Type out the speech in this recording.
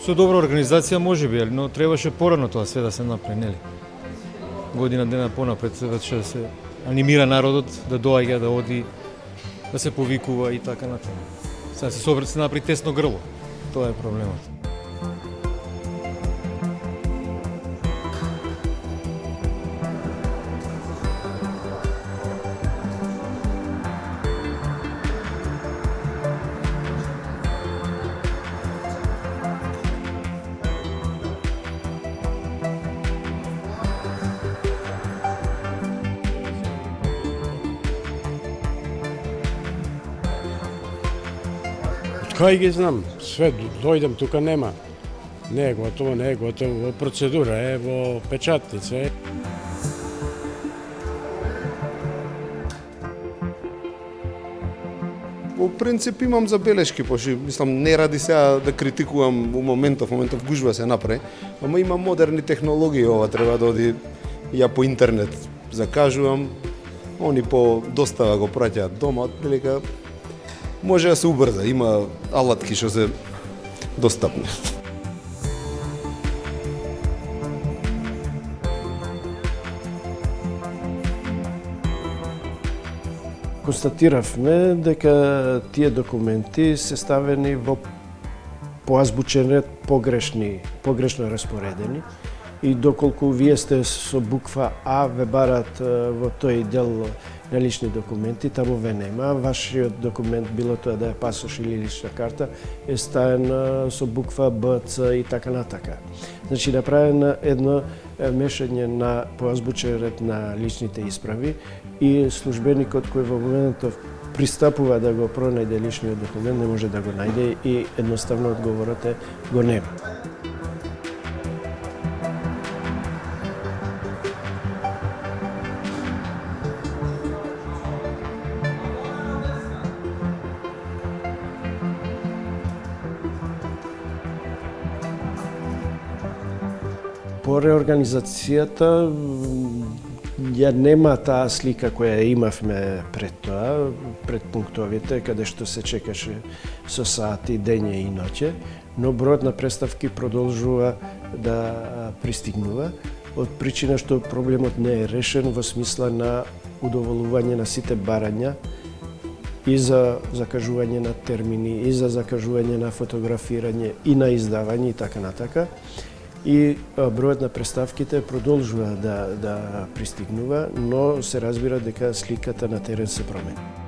Со добра организација може би, но требаше порано тоа све да се направи, нели? Година дена понапред требаше да се анимира народот, да доаѓа, да оди, да се повикува и така натаму. Сега се направи тесно грло. Тоа е проблемот. Кај ги знам, све дојдем тука нема. Не е готово, во процедура е, во печатница е. Во принцип имам забелешки, пошто мислам не ради сега да критикувам во моментов гужва се направи, ама има модерни технологии, ова треба да оди ја по интернет закажувам, они по достава го праќаат дома, отприлика може да се убрза, има алатки што се достапни. Констатиравме дека тие документи се ставени во поазбучен ред погрешно распоредени и доколку вие сте со буква А ве барат во тој дел на лични документи, таму ве нема. Вашиот документ, било тоа да е пасош или лична карта, е ставен со буква Б, Ц и така натака. Значи, направено едно мешање на поазбучен ред на личните исправи и службеникот кој во моментов пристапува да го пронајде личниот документ не може да го најде и едноставно одговорот е го нема. По реорганизацијата ја нема таа слика која имавме пред тоа, пред пунктовите, каде што се чекаше со сати, дење и ноќе, но бројот на представки продолжува да пристигнува, од причина што проблемот не е решен во смисла на удоволување на сите барања и за закажување на термини, и за закажување на фотографирање, и на издавање и така натака. И бројот на представките продолжува да пристигнува, но се разбира дека сликата на терен се промени.